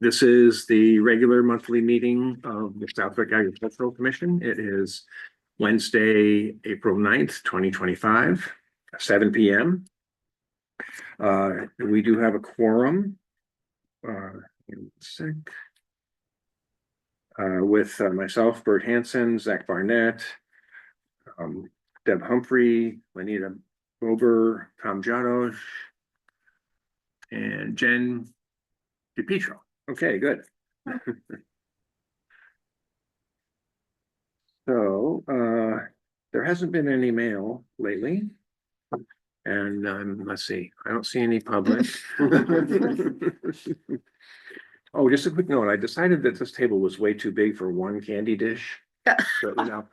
This is the regular monthly meeting of the Southwick Agricultural Commission. It is Wednesday, April 9th, 2025, 7 p.m. We do have a quorum. With myself, Bert Hansen, Zach Barnett, Deb Humphrey, Lenita Bober, Tom Janos, and Jen DiPietro. Okay, good. So, there hasn't been any mail lately. And let's see, I don't see any public. Oh, just a quick note, I decided that this table was way too big for one candy dish. So now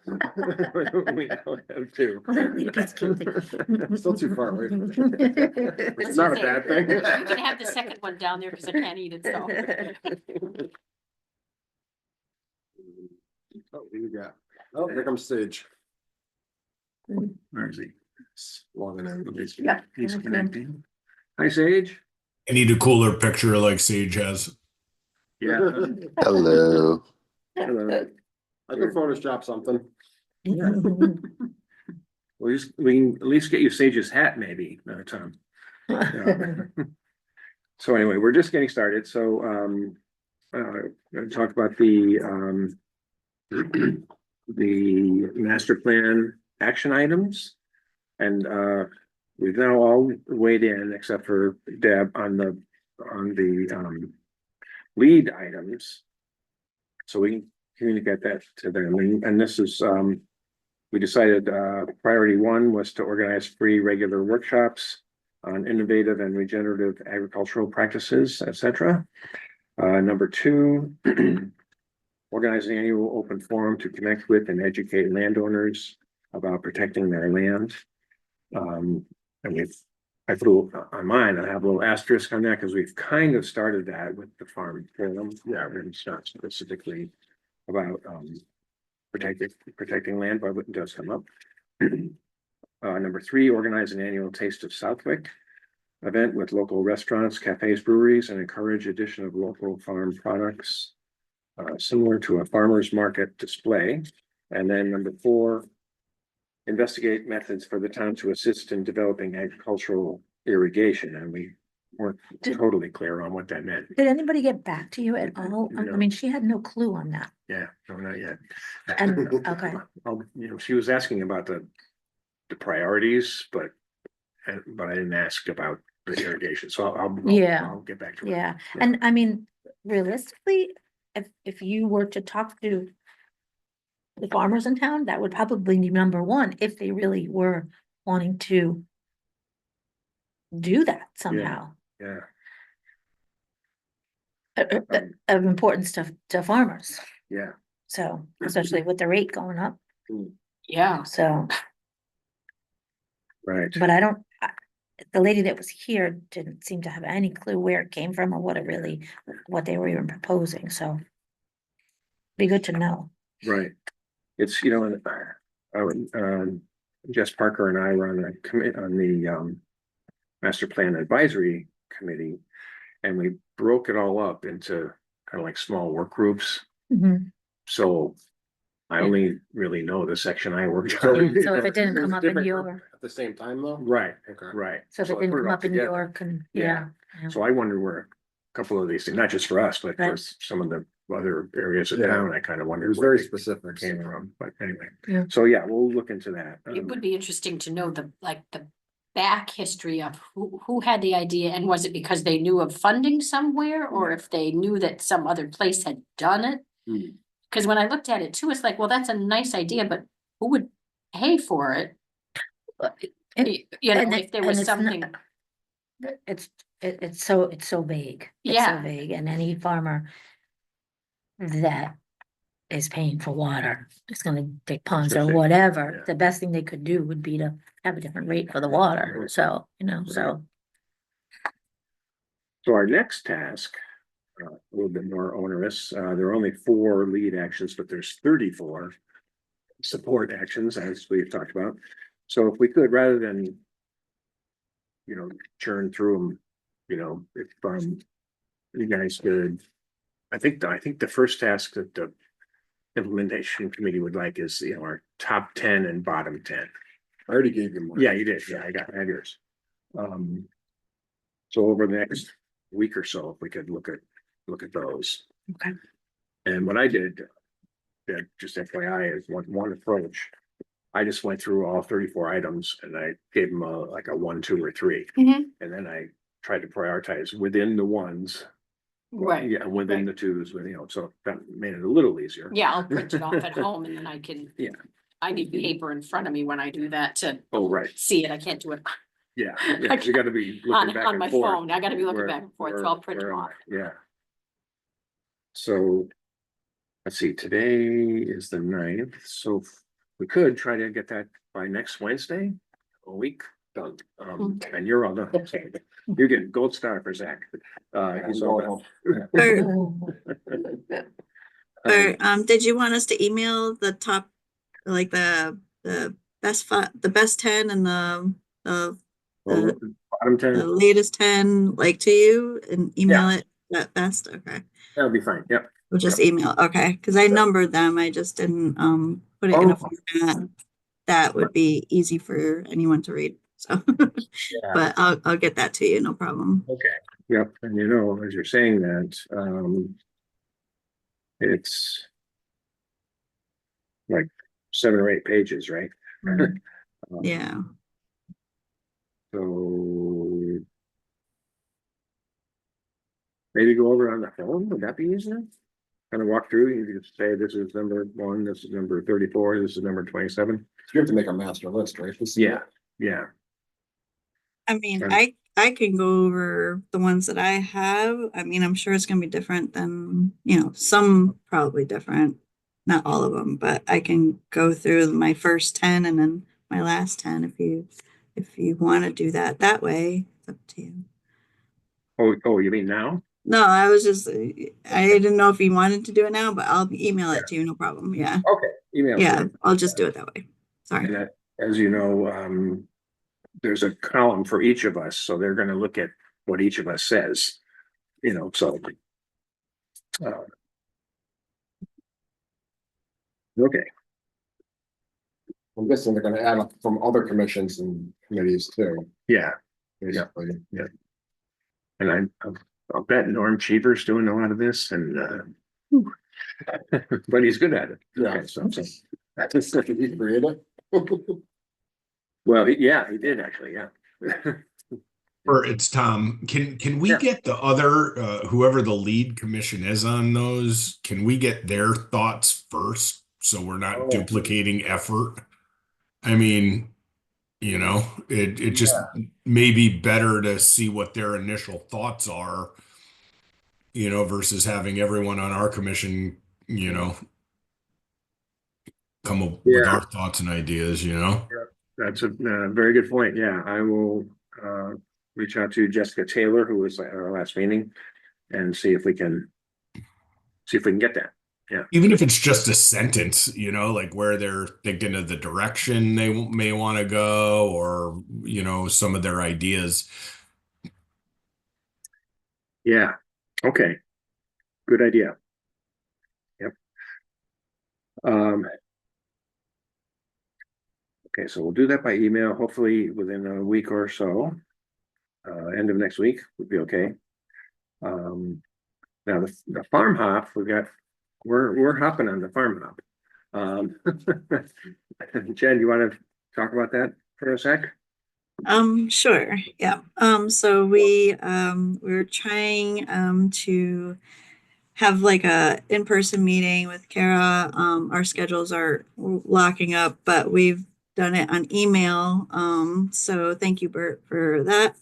we now have two. Still too far away. It's not a bad thing. You can have the second one down there because I can't eat it, so. Oh, we got, oh, here comes Sage. Where is he? Long enough. Yeah. He's connecting. Hi, Sage. I need a cooler picture like Sage has. Yeah. Hello. Hello. I can Photoshop something. We can at least get you Sage's hat, maybe, Tom. So anyway, we're just getting started. So gonna talk about the master plan action items. And we've now all weighed in except for Deb on the lead items. So we can communicate that to them. And this is we decided priority one was to organize free regular workshops on innovative and regenerative agricultural practices, etc. Number two, organize an annual open forum to connect with and educate landowners about protecting their land. And I threw on mine, I have a little asterisk on that because we've kind of started that with the farm forum. Yeah, it's not specifically about protecting land, but it does come up. Number three, organize an annual Taste of Southwick event with local restaurants, cafes, breweries, and encourage addition of local farm products, similar to a farmer's market display. And then number four, investigate methods for the town to assist in developing agricultural irrigation. And we weren't totally clear on what that meant. Did anybody get back to you at all? I No. mean, she had no clue on that. Yeah, no, not yet. And, okay. She was asking about the priorities, but I didn't ask about the irrigation. So I'll get back to it. Yeah, and I mean, realistically, if you were to talk to the farmers in town, that would probably be number one, if they really were wanting to do that somehow. Yeah. Of importance to farmers, Yeah. so especially with the rate going up, Yeah. so, Right. but I don't. The lady that was here didn't seem to have any clue where it came from or what they were even proposing, so. Be good to know. Right. It's, Jess Parker and I were on the master plan advisory committee, and we broke it all up into kind of like small work groups. Mhm. So I only really know the section I worked on. So if it didn't come up in Different your, At the same time though? Right, Okay. right. so if I it didn't put come all up in together. your, Yeah. yeah. So I wonder where a couple of these things, not just for us, but for Right. some of the other areas of Yeah. town, I kind of It wondered was where very they specific. came from, but anyway. Yeah. So yeah, we'll look into that. It would be interesting to know the back history of who had the idea, and was it because they knew of funding somewhere, or if they knew that some other place had done it? Hmm. Because when I looked at it too, it's like, well, that's a nice idea, but who would pay for it? You know, And if there and was it's not- something, It's so vague. It's so Yeah. vague, and any farmer that is paying for water, is gonna dig ponds or That's it. whatever, Yeah. the best thing they could do would be to have a different rate for the water, so, so. So our next task, a little bit more onerous, there are only 4 lead actions, but there's 34 support actions, as we've talked about. So if we could, rather than, churn through them, if you guys could I think the first task that the implementation committee would like is, our top 10 and bottom 10. I already gave you one. Yeah, you did. Yeah, I had yours. So over the next week or so, if we could look at those. Okay. And what I did, just FYI, is one approach. I just went through all 34 items and I gave them like a 1, 2, or 3. Mhm. And then I tried to prioritize within the ones. Right. Yeah, within the twos, so that made it a little easier. Yeah, I'll print it off at home and then I can. Yeah. I need paper in front of me when I do that to Oh, right. see it. I can't do it Yeah, 'cause you gotta be looking on, back on and my forth. phone. I gotta be looking Where- back and forth, so where- I'll print where them am off. I? Yeah. So. Let's see, today is the 9th, so we could try to get that by next Wednesday, a week done. And you're all done. You're getting gold star for Zach. He's all done. Or did you want us to email the top, like the best 10 and the Well, Bottom 10, latest 10 like to you and email it at best? Okay. that'll be fine, yep. We'll just email, okay, because I numbered them. I just didn't put it in a Oh. format that would be easy for anyone to read. So, but I'll get that to you, no problem. Okay. Yep, and as you're saying that, it's like 7 or 8 pages, right? Yeah. So maybe go over on the phone, would that be easier? Kind of walk through, you could say this is number 1, this is number 34, this is number 27. You have to make a master list, right? Yeah. I mean, Right. I can go over the ones that I have. I mean, I'm sure it's gonna be different than, some probably different, not all of them, but I can go through my first 10 and then my last 10 if you want to do that way. It's up to you. Oh, you mean now? No, I was just, I didn't know if you wanted to do it now, but I'll email it to you, no problem. Yeah. Okay. Email. Yeah, I'll just do it that way. Sorry. And as you know, there's a column for each of us, so they're gonna look at what each of us says, so. Okay, I'm guessing they're gonna add up from other commissions and committees too, yeah, basically. and I'll bet Norm Cheever's doing a lot of this and, but he's good at it. Yeah. Okay, so, That's if he created it. well, yeah, he did actually, yeah. Or it's Tom. Can we Yeah. get the other whoever the lead commission is on those? Can we get their thoughts first so we're not Oh. duplicating effort? I mean, it just may be better to see what their initial thoughts are, versus having everyone on our commission, come up with Yeah. our thoughts and ideas, That's a very good point. Yeah, I will reach out to Jessica Taylor, who was at our last meeting, and see if we can get that. Yeah. Even if it's just a sentence, like where they're thinking of the direction they may want to go, or some of their ideas. Yeah. Okay. Good idea. Yep. Okay, so we'll do that by email, hopefully within a week or so. End of next week would be okay. Now the farm hop, we're hopping on the farm hop. Jen, you want to talk about that for a sec? Sure. Yeah. So we're trying to have like a in-person meeting with Kara. Our schedules are locking up, but we've done it on email. So thank you, Bert, for that.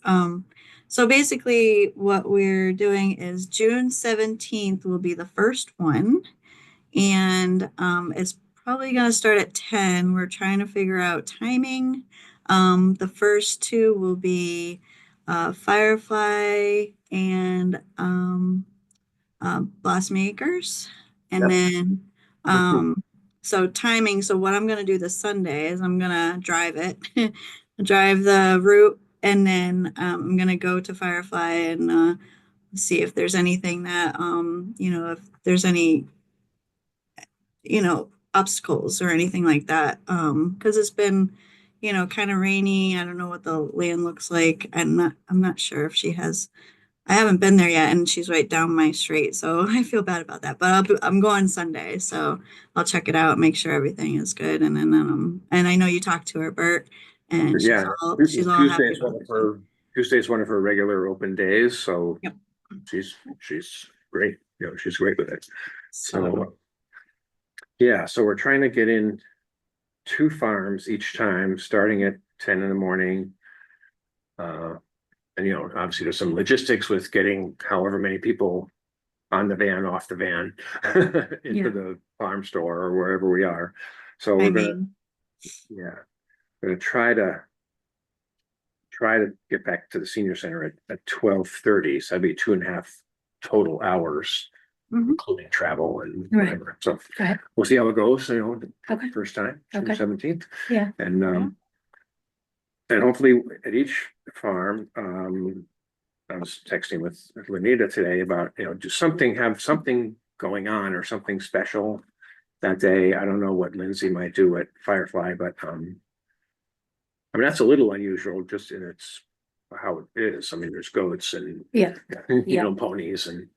So basically what we're doing is June 17th will be the first one. And it's probably going to start at 10. We're trying to figure out timing. The first 2 will be Firefly and Blossom Acres. And then so timing. So what I'm going to do this Sunday is I'm going to drive it, drive the route, and then I'm going to go to Firefly and see if there's anything that, if there's any, obstacles or anything like that. Because it's been, kind of rainy. I don't know what the land looks like. I'm not sure if she has. I haven't been there yet, and she's right down my street, so I feel bad about that. But I'm going Sunday, so I'll check it out, make sure everything is good, and then and I know you talked to her, Bert, and Yeah. she's all happy Tuesday's one about of her, Tuesday's one of her regular open days, so. Yep. She's great, she's great with it. So So, yeah, so we're trying to get in 2 farms each time, starting at 10 in the morning. And obviously there's some logistics with getting however many people on the van, off the van, Yeah. into the farm store or wherever we are. So I we're gonna, mean, gonna try to get back to the senior center at 12:30, so that'd be 2.5 total hours, mhm. including travel and Right. whatever. So Right. we'll see how it goes, the Okay. first time, June Okay. 17th. Yeah. And Yeah. and hopefully at each farm, I was texting with Lenita today about, just have something going on or something special that day. I don't know what Lindsay might do at Firefly, but I mean, that's a little unusual just in its how it is. I mean, there's goats and Yeah. Yeah. ponies and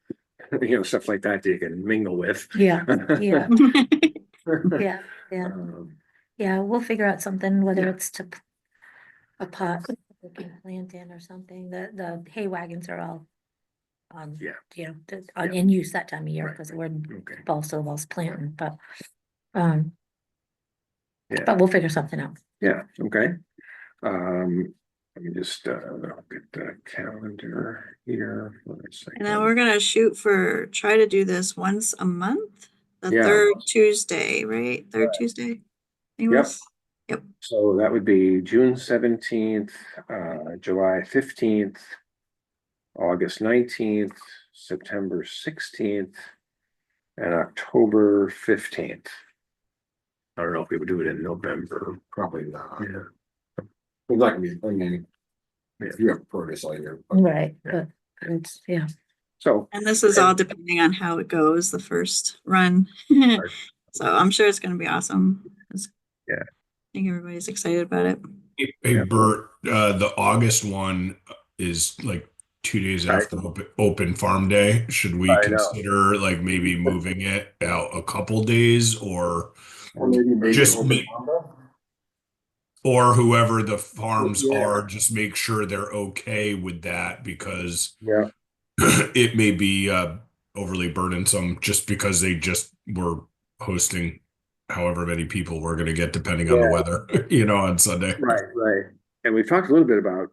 stuff like that you can mingle with. Yeah. Yeah. Yeah. Yeah. Um, Yeah. We'll figure out something, whether Yeah. it's to a pot we can plant in or something. The hay wagons are all Yeah. in use that time of year Right, because we're Okay. also planting, but Yeah. but we'll figure something out. Yeah. Okay. Let me just get the calendar here for a And then second. we're gonna try to do this once a month, the Yeah. third Tuesday, right? Third Tuesday. I think it Yep. was. Yep. So that would be June 17th, July 15th, August 19th, September 16th, and October 15th. I don't know if we would do it in November. Probably not. Yeah. It's not gonna be, I mean, if you have produce all year. Right. Yeah. But it's, yeah. So, And this is all depending on how it goes, the first run. So I'm sure it's gonna be awesome. Yeah. I think everybody's excited about it. Hey, Yeah. Bert, the August one is like 2 days Right. after open farm day. Should we I know. consider like maybe moving it out a couple days or Maybe Just open me- Monday? whoever the farms Yeah. are, just make sure they're okay with that because yeah, it may be overly burdensome just because they just were hosting however many people we're going to get depending on the Yeah. weather, on Sunday. right. And we've talked a little bit about,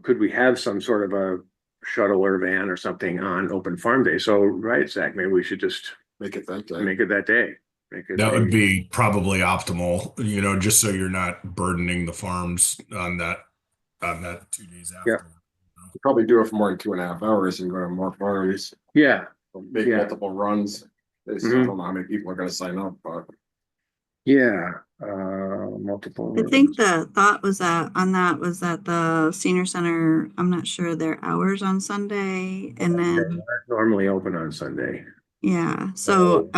could we have some sort of a shuttle or van or something on open farm day? So, right, Zach, maybe we should just Make it that day. make it that day. Make it That a- would be probably optimal, just so you're not burdening the farms on that 2 days after. Yeah. Probably do it for more than 2.5 hours and go to more farms, Yeah, make Yeah. multiple runs. I still Mhm. don't know how many people are gonna sign up, but yeah, multiple. I think the thought was that the senior center, I'm not sure their hours on Sunday, and then Normally open on Sunday. yeah, so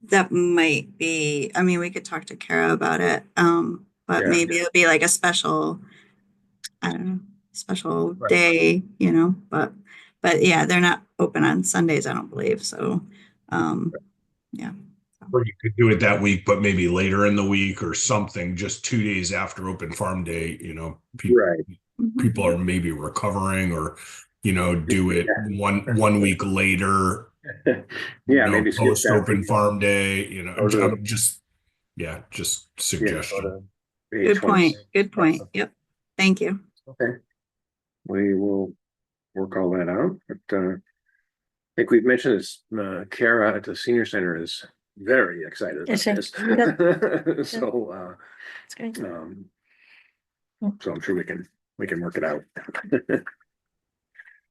that might be, I mean, we could talk to Kara about it. But Yeah. maybe it'll be like a special, I don't know, special Right. day, but yeah, they're not open on Sundays, I don't believe. So yeah. Or you could do it that week, but maybe later in the week or something, just 2 days after open farm day, people, Right. people are maybe recovering or, do it one week later, Yeah, maybe skip post that open week. farm day, Or do- I'm just suggestion. Good point. 26th. Good point. Yep. Thank you. Okay. We will work all that out, but I think we've mentioned this, Kara at the senior center is very excited about Is she? this. So, It's great. so I'm sure we can work it out.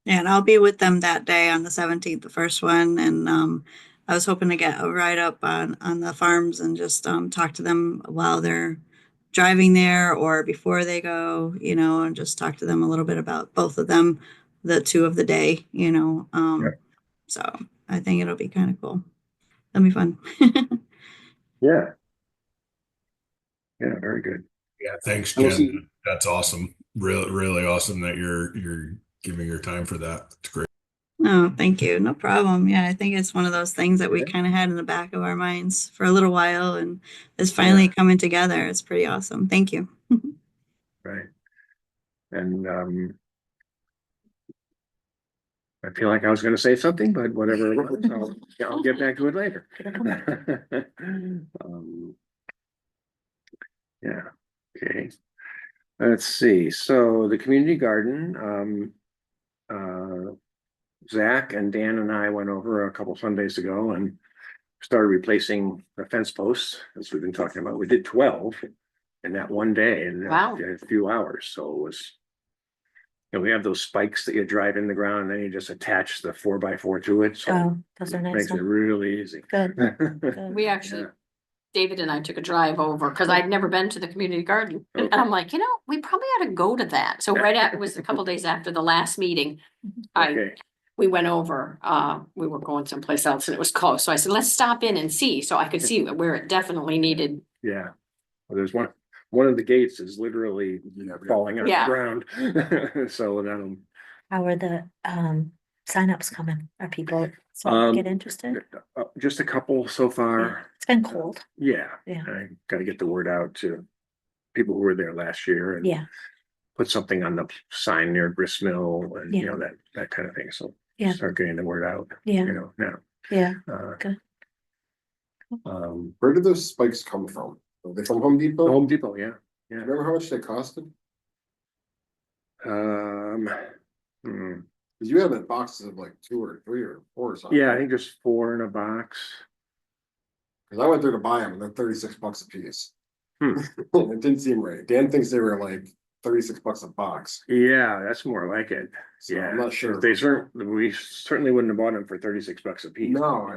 Yeah, and I'll be with them that day on the 17th, the first one. And I was hoping to get a ride up on the farms and just talk to them while they're driving there or before they go, and just talk to them a little bit about both of them. the two of the day, you know, so I think it'll be kind of cool. That'll be fun. Yeah. Yeah, very good. Yeah, thanks, I will see- Jen. That's awesome. Really, really awesome that you're giving your time for that. It's great. No, thank you. No problem. Yeah, I think it's one of those things that we kind of had in the back of our minds for a little while and it's finally coming together. It's pretty awesome. Thank you. Right. And I feel like I was gonna say something, but whatever, it was, I'll get back to it later. Um, Yeah, okay. Let's see, so the community garden, Zach and Dan and I went over a couple Sundays ago and started replacing the fence posts, as we've been talking about. We did 12 in that one day in Wow. a few hours, so it was. You know, we have those spikes that you drive in the ground and then you just attach the 4x4 to it, so Oh, those are it nice. makes it ones. really easy. Good, good. We actually, Yeah. David and I took a drive over, cause I'd never been to the community garden. And I'm like, you know, we probably ought to go to that. So right after, it was a couple days after the last meeting. Okay, We went over, we were going someplace else and it was close. So I said, let's stop in and see. So I could see where it definitely needed. yeah. Well, there's one of the gates is literally falling on the Yeah. ground. So that'll. How are the signups coming? Are people starting to get interested? Just a couple so far. It's been cold. Yeah. Yeah. I gotta get the word out to people who were there last year and Yeah, put something on the sign near Grist Mill and, you Yeah. know, that kind of thing. So Yeah. start getting the word out, yeah, you know, now. yeah. Uh, Good. Where did those spikes come from? Are they from Home Depot? Home Depot, yeah, yeah. Remember how much they costed? Hmm, Cause you have in boxes of like 2 or 3 or 4 or something. yeah, I think there's 4 in a box. Cause I went there to buy them and they're $36 a piece. Hmm. It didn't seem right. Dan thinks they were like $36 a box. Yeah, that's more like it. So Yeah, I'm not sure. we certainly wouldn't have bought them for $36 a piece. No,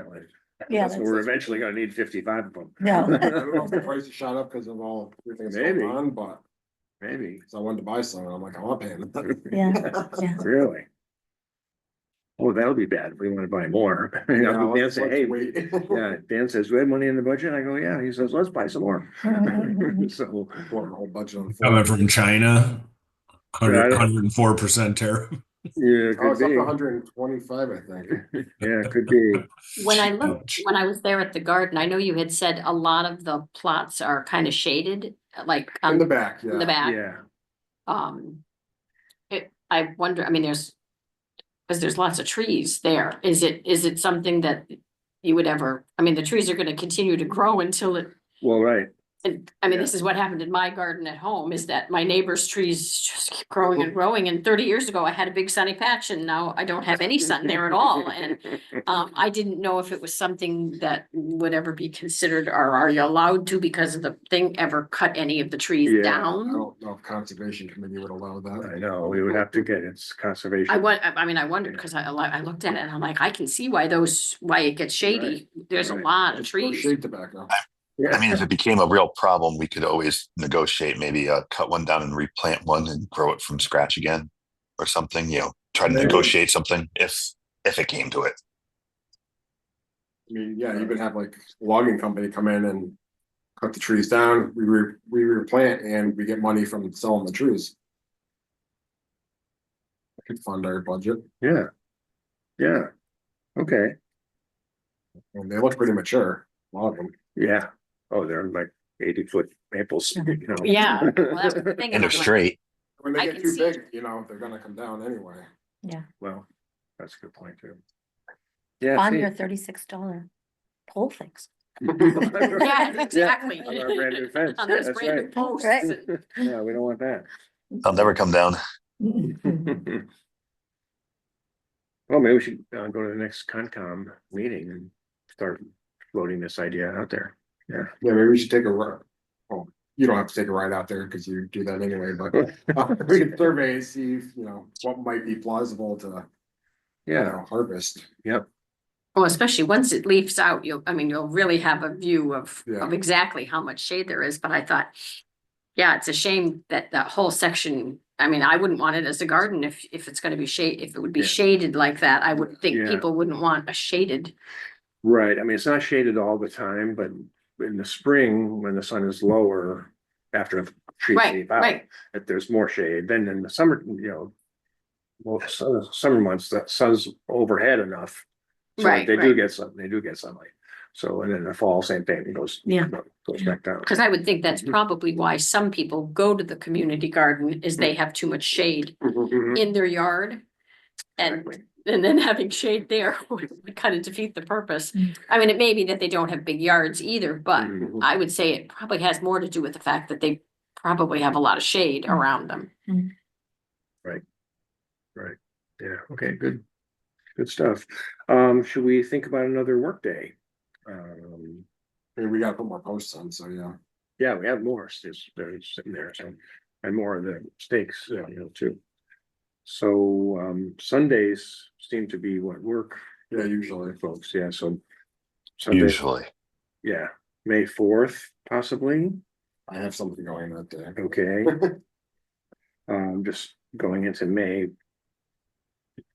Yeah, So we're eventually gonna need 55 of them. No. I don't know if the price has shot up because of everything that's Maybe. going on, but Maybe, so I wanted to buy some and I'm like, I'm not paying them. Yeah, yeah. really. Oh, that'll be bad if we wanna buy more. Yeah, Dan let's say, hey, wait. yeah, Dan says, we have money in the budget. I go, yeah. He says, let's buy some more. So, Blow the whole budget on. Coming from China, Yeah, I don't- 104% tariff. yeah, Oh, could it's up to be. 125, I think. Yeah, could be. When I looked, when I was there at the garden, I know you had said a lot of the plots are kind of shaded, like In the on back, the yeah. back. Yeah, I wonder, I mean, because there's lots of trees there. Is it something that you would ever, I mean, the trees are gonna continue to grow until it, well, right. and I mean, Yeah. this is what happened in my garden at home, is that my neighbor's trees just keep growing and growing. And 30 years ago, I had a big sunny patch and now I don't have any sun there at all. And I didn't know if it was something that would ever be considered, or are you allowed to, because of the thing, ever cut any of the trees Yeah, I down? don't know if Conservation Committee would allow I that. know, we would have to get its conservation. I mean, I wondered, because I looked at it and I'm like, I can see why it gets shady. There's a right. lot of It's trees. shade tobacco. I mean, if it became a real problem, we could always negotiate, maybe cut one down and replant one and grow it from scratch again or something, you know, try to Maybe. negotiate something if it came to it. I mean, yeah, you could have like a logging company come in and cut the trees down, we replant and we get money from selling the trees. I could fund our budget Yeah. Yeah. Okay, and they look pretty mature, a lot of them. yeah. Oh, they're like 80-foot maples, you know. Yeah, well, that's the thing. And they're I'm like, straight. When I they get can too see- big, you know, they're gonna come down anyway. Well, that's a good point too. Yeah. On see. your $36 pole things. Yeah, exactly. On our brand new fence. On Yeah, those that's brand new right. posts. Right. Yeah, we don't want that. They'll never come down. Well, maybe we should go to the next Concom meeting and start floating this idea out there. Yeah, maybe we should take a ride. Oh, you don't have to take a ride out there because you do that anyway, but we can survey and see, you know, what might be plausible to, you Yeah, know, harvest. yep, Well, especially once it leaves out, you'll really have a view of Yeah. exactly how much shade there is, but I thought, yeah, it's a shame that that whole section, I mean, I wouldn't want it as a garden if it's gonna be if it would be Yeah. shaded like that, I would think Yeah. people wouldn't want a shaded. Right, I mean, it's not shaded all the time, but in the spring, when the sun is lower, after the trees Right, leave out, right. if there's more shade, then in the summer, well, summer months, the sun's overhead enough. So that Right, they do right. get some, they do get sunlight. So, and then the fall, same thing, it goes. Yeah. Goes back down. Cause I would think that's Mhm. probably why some people go to the community garden is they have too much shade Mhm. in their yard. Exactly. And then having shade there would kind of defeat the purpose. Mm. I mean, it may be that they don't have big yards either, but Mhm. I would say it probably has more to do with the fact that they probably have a lot of shade Mm. around them. Right, yeah, okay, good, good stuff. Should we think about another workday? I mean, we gotta put more posts on, so yeah. Yeah, we have more, they're sitting there, so, and more of the stakes, too. So, Sundays seem to be what work, Yeah, usually. folks, yeah, so. Sunday, Usually. yeah, May 4th, possibly, I have something going that day. okay. Just going into May.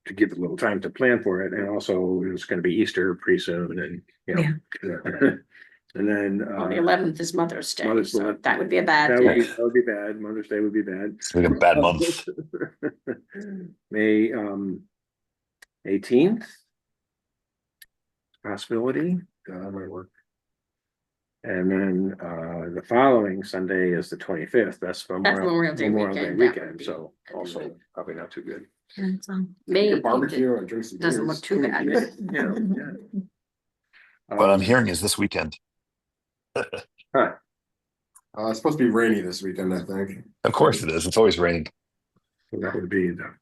To give a little time to plan for it, and also it's gonna be Easter pretty soon, and, and then, Well, the 11th is Mother's Day, Mother's so Day. that would be a bad that would day. be, that would be bad, Mother's Day would be bad. It's like a bad month. May, 18th. Possibility, Yeah, that might work. and then, the following Sunday is the 25th, that's Memorial Day weekend, that would weekend, be- so also probably not too good. And so- May Get 18th barbecue and drink some doesn't beers. look too bad. Yeah, yeah. What I'm Um, hearing is this weekend. huh, It's supposed to be rainy this weekend, I think. Of course it is. It's always raining. so that would be the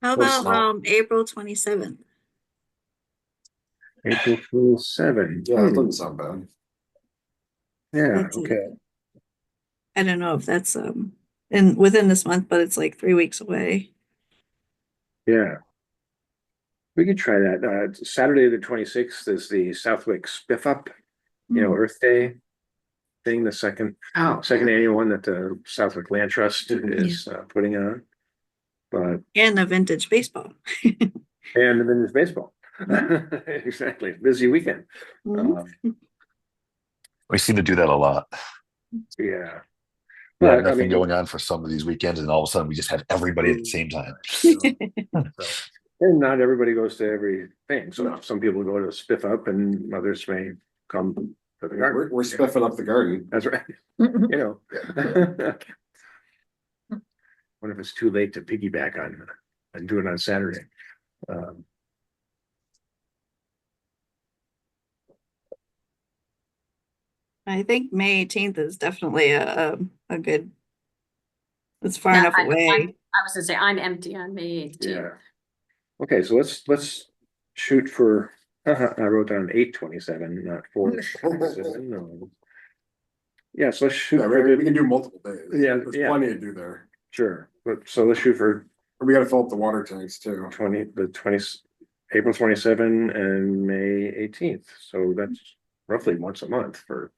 How Well, about small. April 27th? April 27th. Yeah, it doesn't sound bad. Yeah, That's it. okay. I don't know if that's within this month, but it's like 3 weeks away. Yeah. We could try that. Saturday, the 26th is the Southwick Spiff Up, Earth Day thing, the second Oh, annual one that the Southwick Land Trust is putting on. But, And a vintage baseball. and then there's baseball. Exactly, busy weekend. Mhm. We seem to do that a lot. Yeah. We have But, I nothing mean, going on for some of these weekends, and all of a sudden we just have everybody at the same time. and not everybody goes to everything. So some people go to Spiff Up and others may come to the garden. We're spiffing up the garden. That's right. Mhm. You know. What if it's too late to piggyback on and do it on Saturday? I think May 18th is definitely a good. It's far Yeah, enough I away. was gonna say, I'm empty on May 18th. Yeah. Okay, so let's shoot for, I wrote down 8/27, not 4/27, no. Yeah, so let's shoot Yeah, for we the, can do multiple days. Yeah, There's yeah. plenty to do there. sure, but so let's shoot for We gotta fill up the water tanks too. 20, April 27 and May 18th, so that's roughly once a month for.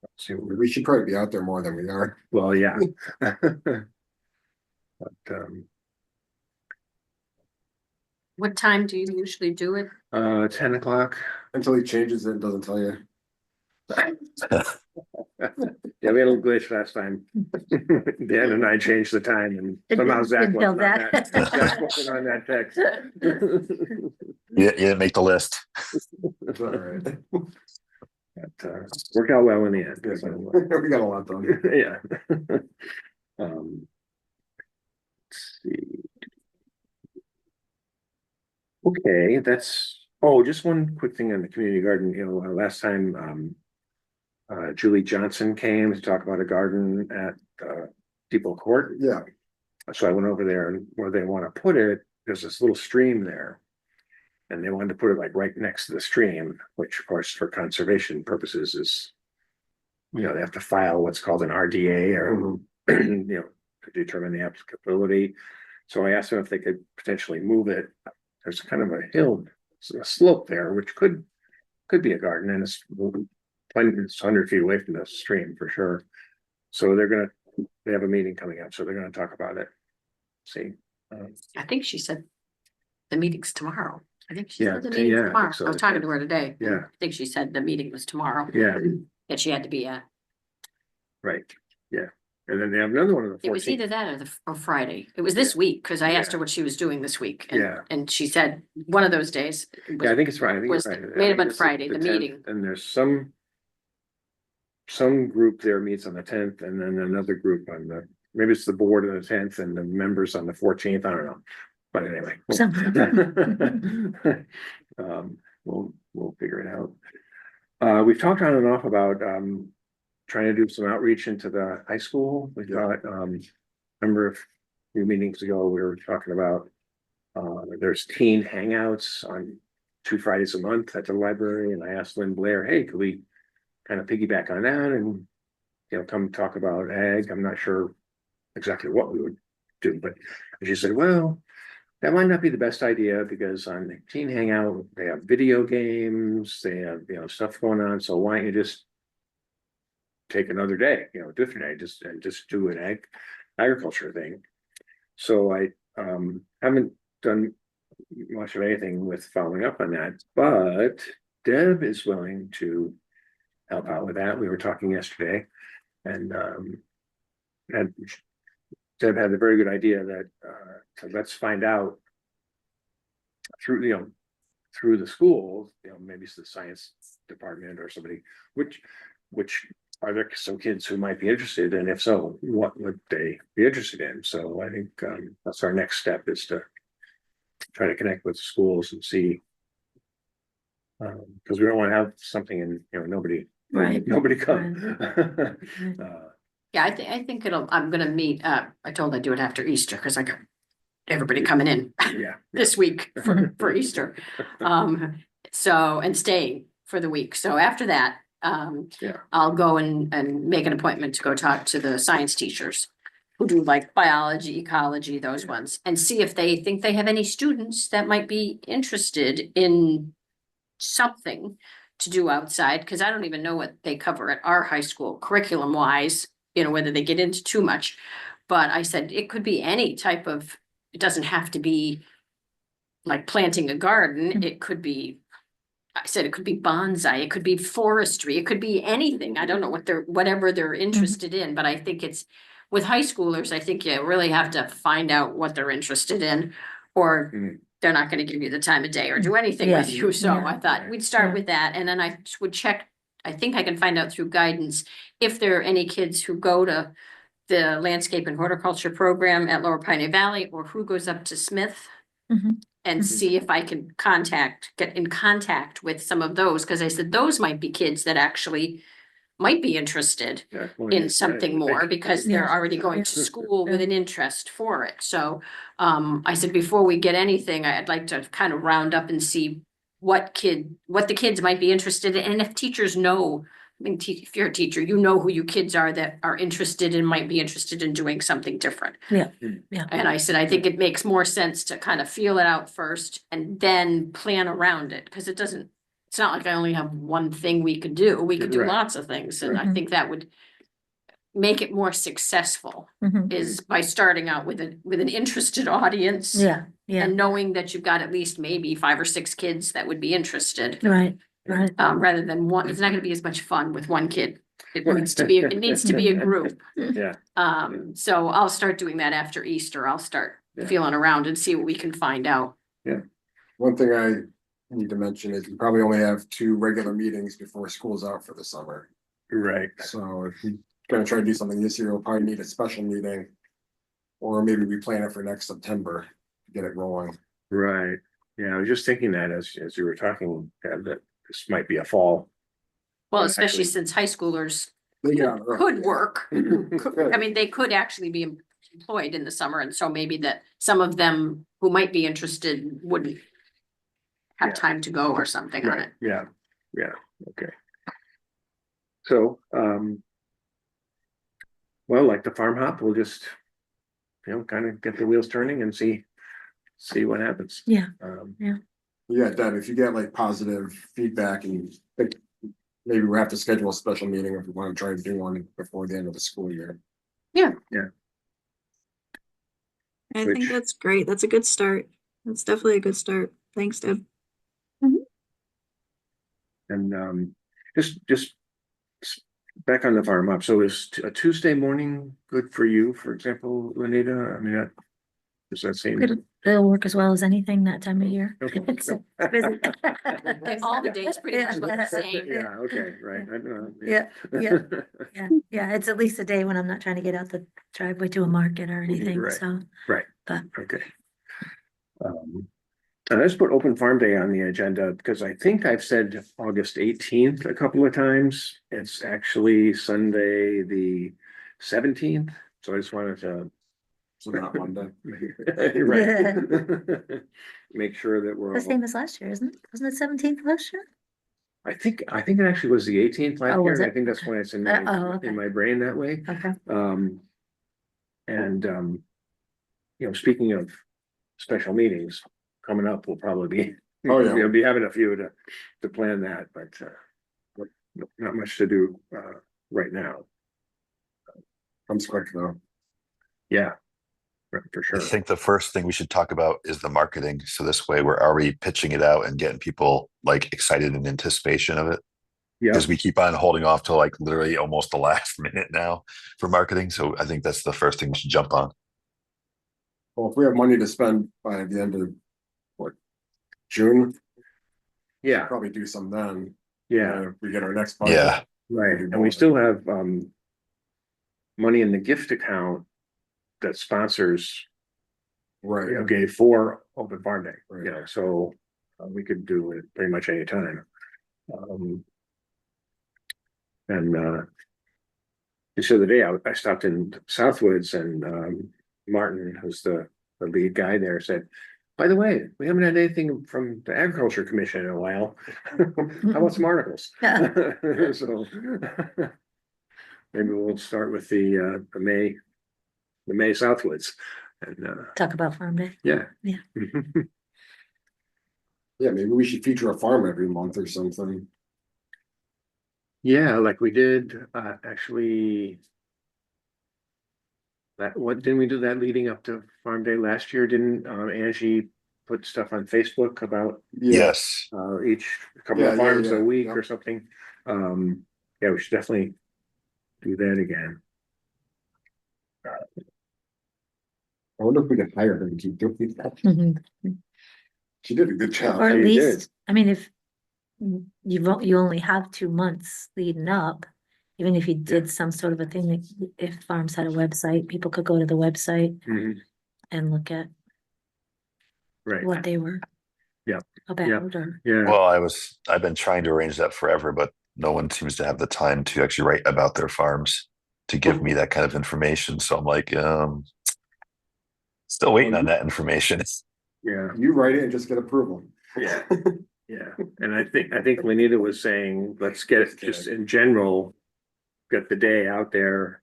Let's see, We should probably be out there more than we are. well, yeah. But, What time do you usually do it? 10 o'clock. Until he changes it and doesn't tell you. Yeah, we had a little glitch last time. Dan and I changed the time and somehow Zach Didn't tell wasn't on that. Zach. Zach wasn't on that text. You didn't make the list. It's all right. But, worked out well in the end. Yeah, so, we got a lot done. Yeah. Let's see. Okay, just one quick thing on the community garden, last time, Julie Johnson came to talk about a garden at, Depot Court. Yeah, So I went over there, and where they want to put it, there's this little stream there. And they wanted to put it like right next to the stream, which of course for conservation purposes is. They have to file what's called an RDA or, to determine the applicability. So I asked them if they could potentially move it. There's kind of a hill, a slope there, which could be a garden, and it's 100 feet away from the stream for sure. So they have a meeting coming up, so they're gonna talk about it. see. I think she said the meeting's tomorrow. I think she Yeah, said the yeah, meeting's I think tomorrow. so. I was talking to her today. Yeah. I think she said the meeting was tomorrow. Yeah, That she had to be at. right, yeah. And then they have another one on the It was 14th. either that or Friday. It was this week, because I asked her Yeah. what she was doing this week. Yeah. And she said one of those days. it was- Yeah, I think it's Friday. I think it's was- Friday. may have I think been it's Friday, the 10th, meeting. And there's some group there meets on the 10th and then another group on maybe it's the board on the 10th and the members on the 14th. I don't know. But anyway. We'll figure it out. We've talked on and off about trying to do some outreach into the high school. We thought, remember a few meetings ago, we were talking about there's teen hangouts on 2 Fridays a month at the library, and I asked Lynn Blair, hey, could we kind of piggyback on that and come talk about ag? I'm not sure exactly what we would do, but she said, well, that might not be the best idea because on the teen hangout, they have video games, they have, stuff going on. So why don't you just take another day, different day, just do an agriculture thing. So I haven't done much of anything with following up on that, but Deb is willing to help out with that. We were talking yesterday, and Deb had a very good idea that so let's find out through through the schools, maybe it's the science department or somebody, which are there some kids who might be interested, and if so, what would they be interested in? So I think that's our next step, is to try to connect with schools and see, because we don't want to have something and nobody come. Yeah, I think I'm gonna meet, I told I'd do it after Easter, because I got everybody coming in Yeah. this week for Easter. So, and staying for the week. So after that, Yeah. I'll go and make an appointment to go talk to the science teachers who do like biology, ecology, those ones, and see if they think they have any students that might be interested in something to do outside, because I don't even know what they cover at our high school curriculum wise, whether they get into too much. But I said it could be any type of, it doesn't have to be like planting a garden. It could be, I said it could be bonsai, it could be forestry, it could be anything. I don't know whatever they're interested in, but I think it's with high schoolers, I think you really have to find out what they're interested in, or Mm. they're not gonna give you the time of day or do anything Yeah. with you. So Yeah. I thought we'd start Yeah. with that, and then I would check. I think I can find out through guidance if there are any kids who go to the landscape and horticulture program at Lower Pioneer Valley, or who goes up to Smith. Mhm. And Mhm. see if I can get in contact with some of those, because I said those might be kids that actually might be interested Yeah, in something more, because they're Yeah. already going to Yeah. school with an interest for it. So I said, before we get anything, I'd like to kind of round up and see what the kids might be interested in, and if teachers know. I mean, if you're a teacher, you know who your kids are that are interested and might be interested in doing something different. Yeah. And I said, I think it makes more sense to kind of feel it out first and then plan around it, because it's not like I only have one thing we could do. We could do Right. lots of things, and I Right. think that would make it more successful, Mhm. is by starting out with an interested audience. Yeah, yeah, And knowing that you've got at least maybe 5 or 6 kids that would be interested, right. rather than one. It's not gonna be as much fun with one kid. It needs to be a group. Yeah, So I'll start doing that after Easter. I'll start Yeah. feeling around and see what we can find out. One thing I need to mention is we probably only have 2 regular meetings before school's out for the summer. right. So if we're gonna try to do something this year, we'll probably need a special meeting. Or maybe we plan it for next September to get it rolling. Right. Yeah, I was just thinking that as you were talking, that this might be a fall. Well, Yeah, especially actually- since high schoolers They get out early. could work. I mean, they could actually be employed in the summer, and so maybe that some of them who might be interested wouldn't have Yeah. time to go or something on Right, it. yeah, okay. So, well, like the farm hop, we'll just, kind of get the wheels turning and see what happens. Yeah. Yeah, Deb, if you get like positive feedback and think maybe we'll have to schedule a special meeting if we want to try to do one before the end of the school year. I think Which- that's great. That's a good start. That's definitely a good start. Thanks, Deb. And just back on the farm up. So is a Tuesday morning good for you, for example, Lenita? I mean, does that seem? It'll work as well as anything that time of year. Okay. It's busy. All the days pretty much look the same. Yeah, okay, right. I don't know. Yeah, yeah. Yeah, it's at least a day when I'm not trying to get out the driveway to a market or anything, Right. so. Right. But Okay. And let's put open farm day on the agenda because I think I've said August 18th a couple of times. It's actually Sunday, the 17th. So I just wanted to. So not Monday. Right. Make sure that we're the all, same as last year, isn't it? Wasn't it 17th last year? I think it actually was the 18th last Oh, was year. I it? think that's why it's in Okay. my brain that way. Okay. And speaking of special meetings coming up, we'll probably be, Oh, yeah. we'll be having a few to plan that, but not much to do right now. Comes quick though. Yeah. Right, for I sure. think the first thing we should talk about is the marketing. So this way we're already pitching it out and getting people like excited in anticipation of it. Yeah, Because we keep on holding off till like literally almost the last minute now for marketing. So I think that's the first thing we should jump on. Well, if we have money to spend by the end of June, yeah, probably do some then. yeah, If we get our next budget. Yeah. right. Maybe And we more. still have money in the gift account that sponsors Right. okay, for open farm day, Right. so we could do it pretty much any time. And just the other day, I stopped in Southwoods and Martin, who's the lead guy there, said, by the way, we haven't had anything from the Agriculture Commission in a while. How about some articles? So maybe we'll start with the May Southwoods and Talk about farm day. yeah. Yeah. Yeah, maybe we should feature a farm every month or something. Yeah, like we did, actually. Didn't we do that leading up to Farm Day last year? Didn't Angie put stuff on Facebook about Yeah, Yes. each couple Yeah, of yeah, farms yeah, a week yeah. or something? Yeah, we should definitely do that again. I wonder if we could hire her to keep doing that. Mhm. She did a good job. Or at she did. least, I mean, if you only have 2 months leading up, even if you did some sort of a thing, like if farms had a website, people could go to the website Mhm, and look at right, what they were Yeah, about or. yeah, Well, I've been trying to arrange that forever, but no one seems to have the time to actually write about their farms to give me that kind of information. So I'm like, still waiting on that information. yeah, You write it and just get approval. yeah, yeah. And I think Lenita was saying, let's get it just in general, get the day out there,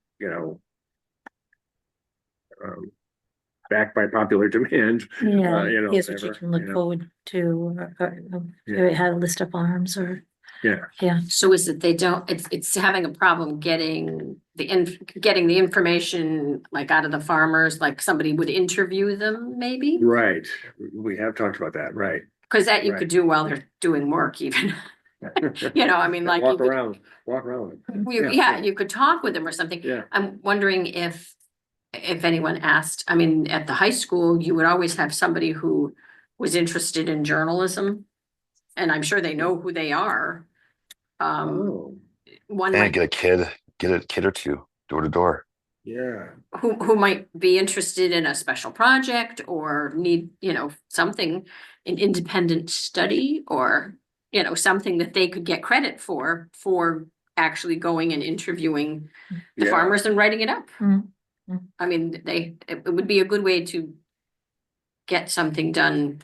backed by popular demand. Yeah, here's what you whatever, can look forward to, or Yeah. it had a list of farms or, Yeah, yeah. So is it, it's having a problem getting the information like out of the farmers, like somebody would interview them maybe? right. We have talked about that, right. Cause that you Right. could do while they're doing work even, I mean, like. you Walk could- around. Yeah, you could talk with them or something. Yeah. I'm wondering if anyone asked, I mean, at the high school, you would always have somebody who was interested in journalism. And I'm sure they know who they are. Oh, One And might, get a kid or two door to door. yeah, who might be interested in a special project or need, something, an independent study or, something that they could get credit for actually going and interviewing the Yeah. farmers and writing it up. Mm, mm. I mean, it would be a good way to get something done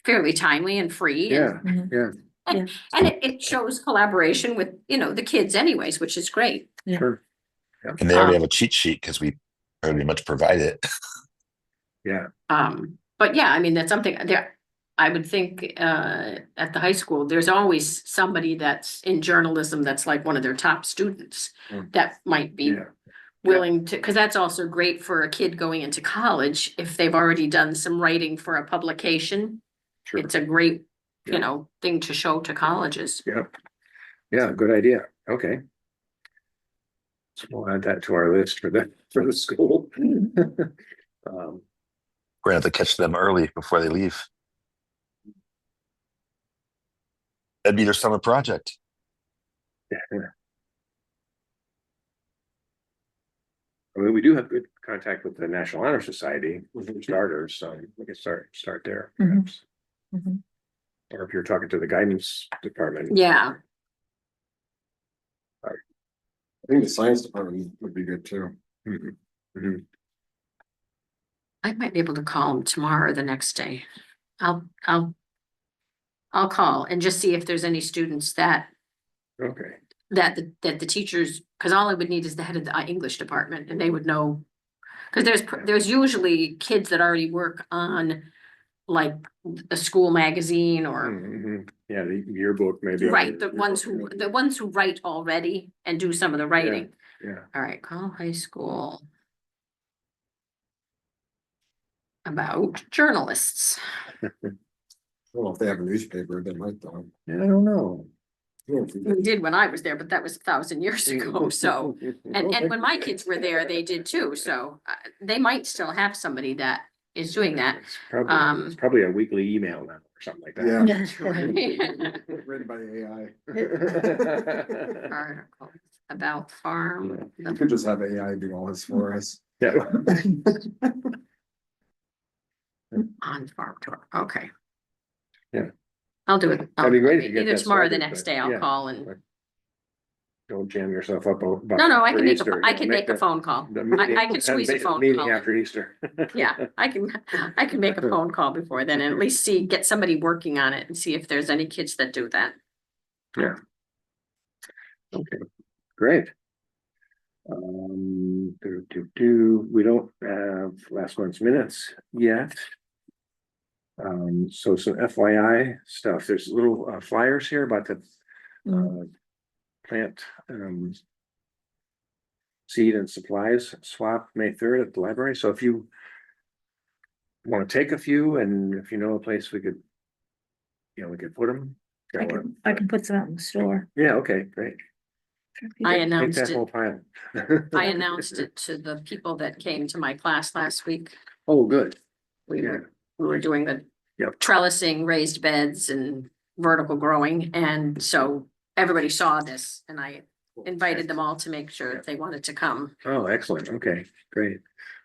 fairly timely and free. yeah, Mhm. yeah, And it shows collaboration with, the kids anyways, which is great. Yeah. sure, And they already Um, have a cheat sheet because we pretty much provide it. yeah, But yeah, I mean, that's something there. I would think at the high school, there's always somebody that's in journalism that's like one of their top students Mm. that might be yeah. willing to, because that's also great for a kid going into college, if they've already done some writing for a publication. Sure. It's a great, Yeah. you know, thing to show to colleges. Yeah. Yeah, good idea. Okay. So we'll add that to our list for the school. Um, We're gonna have to catch them early before they leave. That'd be their summer project. I mean, we do have good contact with the National Honor Society for starters, so we can start there. Mhm. Perhaps. Mhm. Or if you're talking to the guidance department. Yeah, I think the science department would be good too. Mhm. Mhm. I might be able to call them tomorrow or the next day. I'll call and just see if there's any students that Okay, that the teachers, because all I would need is the head of the English department and they would know. Because there's usually kids that already work on like a school magazine or, Mhm. Yeah, the yearbook maybe. right, the ones who write already and do some of the writing. Yeah, All right, call high school about journalists. I don't know if they have a newspaper, they might though. yeah, I don't know. We did when I was there, but that was 1,000 years ago, so. And when my kids were there, they did too, so they might still have somebody that is doing that. It's probably a weekly email now or something like that. Yeah. Written by the AI. Articles about farm. You could just have AI do all this for us. Yeah. On farm tour, okay. Yeah. I'll do it. That'd be great if you get Either that tomorrow or the started, next but day, I'll yeah. call and, Don't jam yourself up. no, I can make a phone call. I can squeeze a phone Meeting call. after Easter. Yeah, I can make a phone call before then and at least get somebody working on it and see if there's any kids that do that. Yeah. Okay, great. We don't have last month's minutes yet. So some FYI stuff, there's little flyers here about the plant seed and supplies swap May 3rd at the library. So if you want to take a few and if you know a place we could, we could put them. I can put some out in the store. Yeah, okay, great. I Take announced that it. whole pile. I announced it to the people that came to my class last week. Oh, good. We Yeah. were doing the Yep. trellising, raised beds and vertical growing. And so everybody saw this and I invited them all to make sure if they wanted to come. Oh, excellent. Okay, great.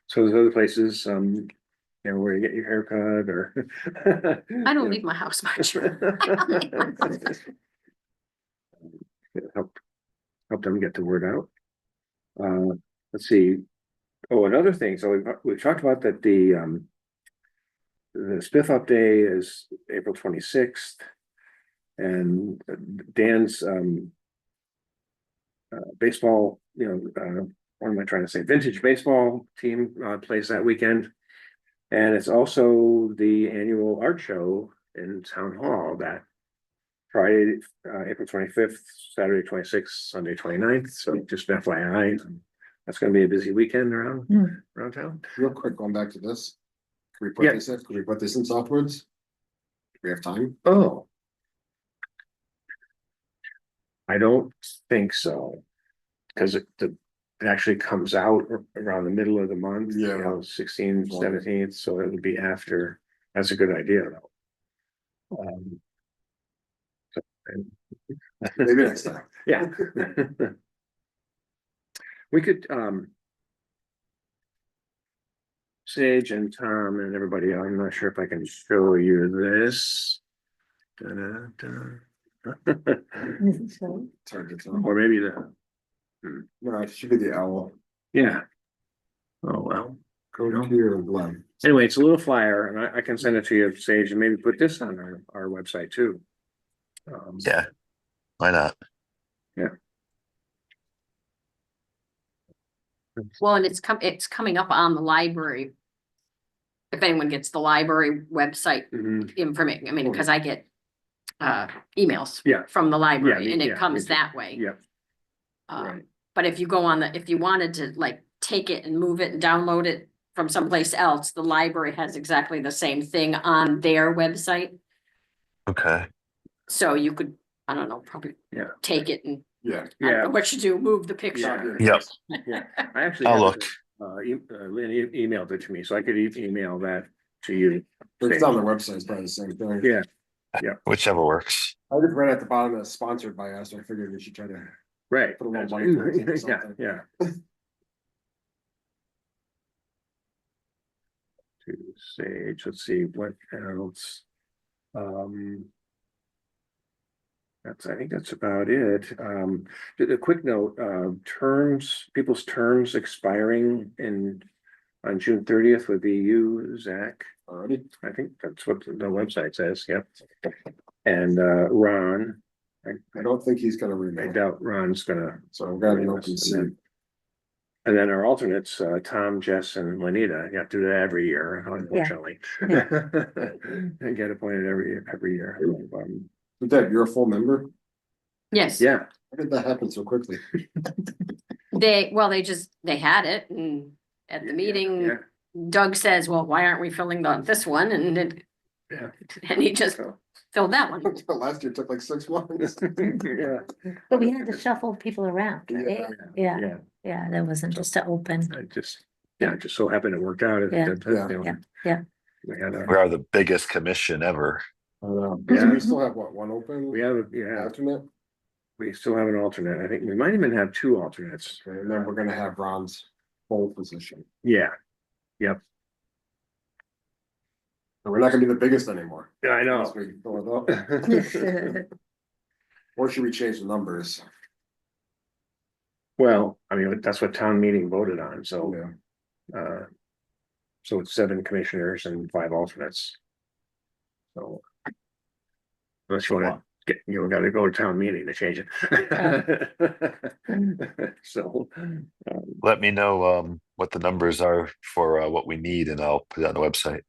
So there's other places, where you get your haircut or. I don't leave my house much. Help them get the word out. Let's see. Oh, another thing. So we've talked about that the Spiff Up Day is April 26th. And Dan's baseball, what am I trying to say? Vintage baseball team plays that weekend. And it's also the annual art show in Town Hall that Friday, April 25th, Saturday 26th, Sunday 29th. So just FYI, that's going to be a busy weekend around town. Real quick, going back to this. Can we Yeah. put this in softwoods? Do we have time? Oh. I don't think so. Because it actually comes out around the middle of the month, Yeah. 16th, 17th, so it would be after. That's a good idea, though. Maybe next time. Yeah. We could, Sage and Tom and everybody, I'm not sure if I can show you this. It's hard to tell. Or maybe No, it should be the owl. yeah. Oh, well. Go to your Glenn. Anyway, it's a little flyer and I can send it to you, Sage, and maybe put this on our website too. Yeah, why not? Well, and it's coming up on the library. If anyone gets the library website Mhm. information, I mean, because I get emails Yeah. from the library and yeah, it comes me too. that way. Yep, right. But if you go on if you wanted to like take it and move it and download it from someplace else, the library has exactly the same thing on their website. Okay. So you could, I don't know, probably Yeah. take it and Yeah. I don't know what you do, move the Yeah. picture. Yep. Yeah, I actually. I'll have it, look. Lynn emailed it to me, so I could email that to you. But it's on the website, it's probably the same thing. Yeah, Whichever works. I just read at the bottom that it's sponsored by us, I figured we should try to. right. Put a little money towards it or Yeah, something. yeah. To Sage, let's see what else. I think that's about it. A quick note, people's terms expiring on June 30th would be you, Zach. Already, I think that's what the website says, yep. And Ron, I don't think he's gonna I renew, doubt Ron's gonna. so we're gonna be And open then- soon. And then our alternates, Tom, Jess and Lenita, you have to do that every year, unfortunately. And get appointed every year. But Deb, you're a full member? Yes, Yeah, How did that happen so quickly? they had it and at the meeting, yeah. Doug says, well, why aren't we filling this one? And Yeah. he just So, filled that one. Last year took like 6 months. yeah. But we had to shuffle people around, right? Yeah, Yeah, yeah, that wasn't just to open. I just so happened it worked out. Yeah. Yeah. We had We are the biggest commission ever. Yeah, we still have what, one open? yeah, Alternate, we still have an alternate. I think we might even have two alternates. okay, and then we're gonna have Ron's full position. Yeah, And we're not gonna be the biggest anymore. yeah, I Unless know. we fill it up. Or should we change the numbers? Well, I mean, that's what town meeting voted on, so. Yeah. So it's 7 commissioners and 5 alternates. So. Unless you wanna gotta go to town meeting to change it. So. Let me know what the numbers are for what we need and I'll put it on the website.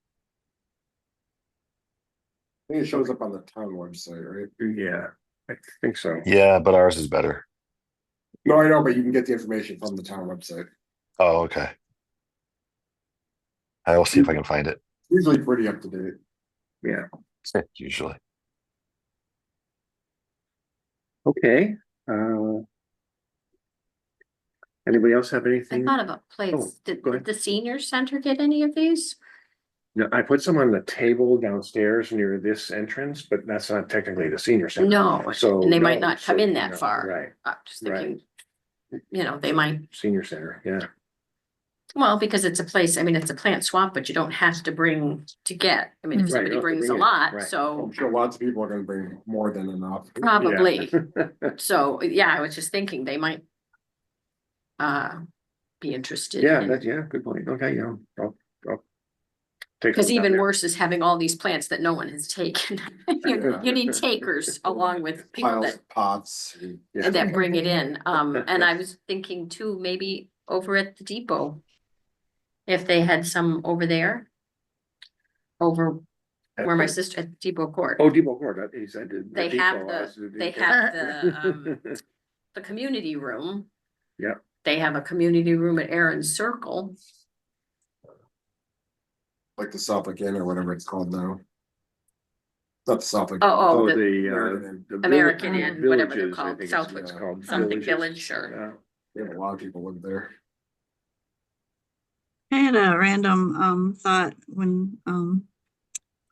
I think it shows up on the town website, right? Yeah, I think so. Yeah, but ours is better. No, I know, but you can get the information from the town website. Oh, okay. I will see if I can find it. Usually pretty up to date. Yeah, Usually. okay, anybody else have I anything? thought of a Oh, place. go Did ahead. the senior center get any of these? No, I put some on the table downstairs near this entrance, but that's not technically the senior center. No, So. and they might no, not come so, in that no, far. Right, I'm just Right. thinking, they might, senior center, yeah, well, because it's a place, I mean, it's a plant swap, but you don't have to bring to get. I mean, if Mm. Right, somebody you don't have to brings a bring it, lot, right. so I'm sure lots of people are gonna bring more than enough. probably. Yeah. So, yeah, I was just thinking they might be interested. Yeah, in- yeah, good point, okay, yeah, I'll take. Cause a look even down there. worse is having all these plants that no one has taken. You need takers along with people Piles that of pots. Yeah. that bring it in. And I was thinking too, maybe over at the depot. If they had some over there. Over where my sister at Depot Court, Oh, Depot Court, he said. They have the community room. Yeah. They have a community room at Aaron's Circle. Like the Suffolk Inn or whatever it's called now. Not the Suffolk. Oh, Oh, the the American Village- Inn, whatever they're Villages, I called, think it's Southwick, called something Villages. Village, or. Yeah, a lot of people live there. I had a random thought when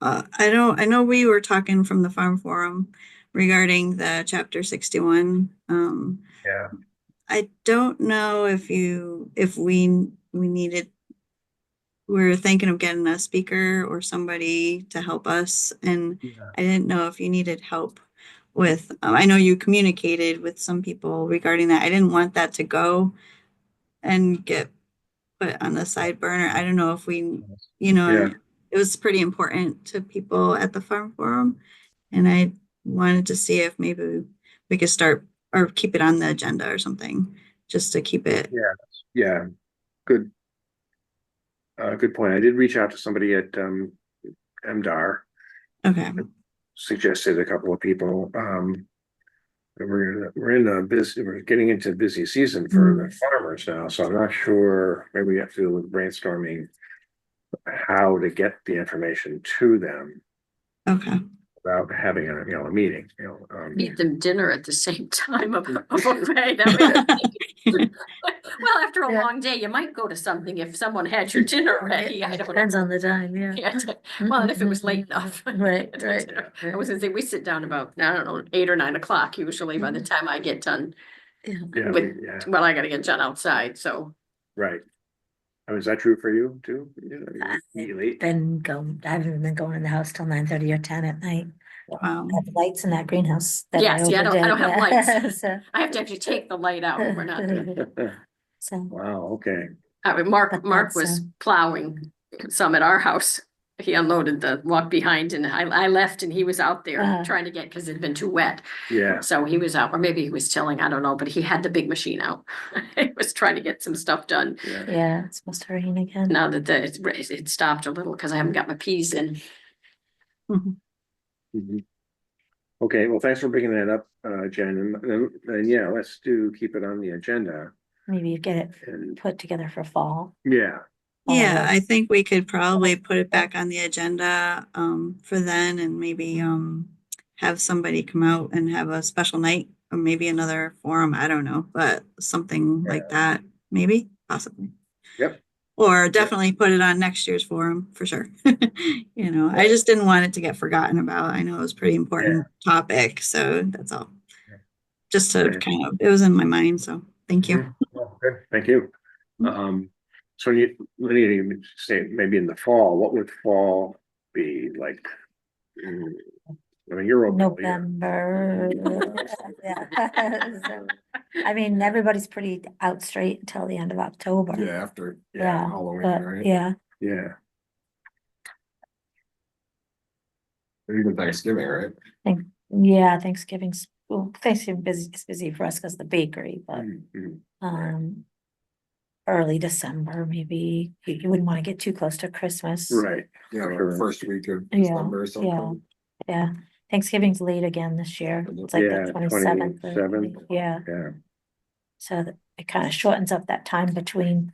I know we were talking from the farm forum regarding the chapter 61. Yeah. I don't know if we needed, we're thinking of getting a speaker or somebody to help us, and Yeah. I didn't know if you needed help with, I know you communicated with some people regarding that. I didn't want that to go and get put on the side burner. I don't know if we, Yeah. it was pretty important to people at the farm forum. And I wanted to see if maybe we could start or keep it on the agenda or something, just to keep it. Yeah, good. Good point. I did reach out to somebody at MDR, Okay. suggested a couple of people. we're in a busy, we're getting into busy season for the farmers now, so I'm not sure, maybe we have to do with brainstorming how to get the information to them Okay. without having a meeting, Feed them dinner at the same time of a buffet. That way- Well, after a Yeah. long day, you might go to something if someone had your dinner ready. I don't Depends know. on the time, yeah. Yeah, well, and if it was late enough. Right, to right. dinner. I was gonna say, we sit down about, I don't know, 8 or 9 o'clock usually by the time I get done. yeah, With, yeah, well, I gotta get done outside, so. right. I mean, is that true for you too? You late? I haven't been going in the house till 9:30 or 10 at night. Wow. I have lights in that greenhouse. that Yeah, see, I don't have overdid, lights. so- I have to actually take the light out. We're not, So, Wow, okay. I mean, Mark But was that's, plowing some at our house. He unloaded the walk behind and I left and he was out there Uh-huh. trying to get, cause it'd been too wet. Yeah, So he was out, or maybe he was tilling, I don't know, but he had the big machine out. He was trying to get some stuff done. yeah. yeah, it's supposed to rain again. Now that it stopped a little, cause I haven't got my peas in. Mhm. Mhm. Okay, well, thanks for bringing that up, Jen, and yeah, let's keep it on the agenda, Maybe you get it and, put together for fall. yeah, Yeah, I Yes. think we could probably put it back on the agenda for then and maybe have somebody come out and have a special night or maybe another forum. I don't know, but something like that, maybe, possibly. Yep. Or definitely put it on next year's forum for sure. You know, I just didn't want it to get forgotten about. I know it was a pretty important topic, so that's all. Just to Okay. kind of, it was in my mind, so thank you. Mhm. Well, good, thank you. So you say maybe in the fall, what would fall be like? I mean, you're open. all year. November. Yeah. So, I mean, everybody's pretty out straight until the end of October. Yeah, after, Yeah, Halloween, but right? yeah, Yeah, Or even Thanksgiving, right? yeah, Thanksgiving's, well, Thanksgiving is busy for us because the bakery, but, Mhm. early December, maybe, you wouldn't want to get too close to Christmas. Right, Yeah, like Sure. first week of Yeah, December or something. Yeah, Thanksgiving's late again this year. It's like Yeah, the 27th. 27th. Yeah, yeah, so that it kind of shortens up that time between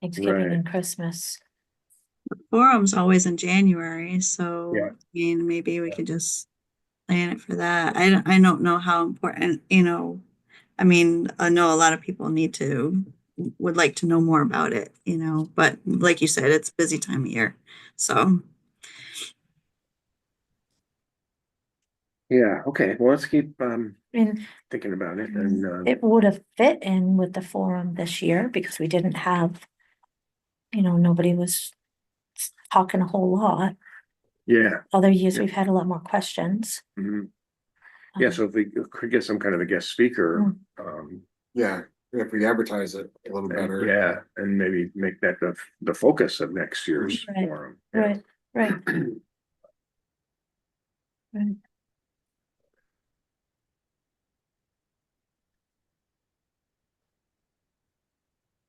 Thanksgiving Right. and Christmas. Forum's always in January, so Yeah. I mean, maybe we could just plan it for that. I don't know how important, you know, I mean, I know a lot of people would like to know more about it, you know, but like you said, it's a busy time of year. So, yeah, okay, well, let's keep I mean, thinking about it and it would have fit in with the forum this year because we didn't have, nobody was talking a whole lot. yeah. Other years, Yeah. we've had a lot more questions. Mhm. Yeah, Um, so if we could get some kind of a guest speaker, Yeah, if we advertise it a little better. yeah, and maybe make that the focus of next year's Right, forum. Right, right. Right.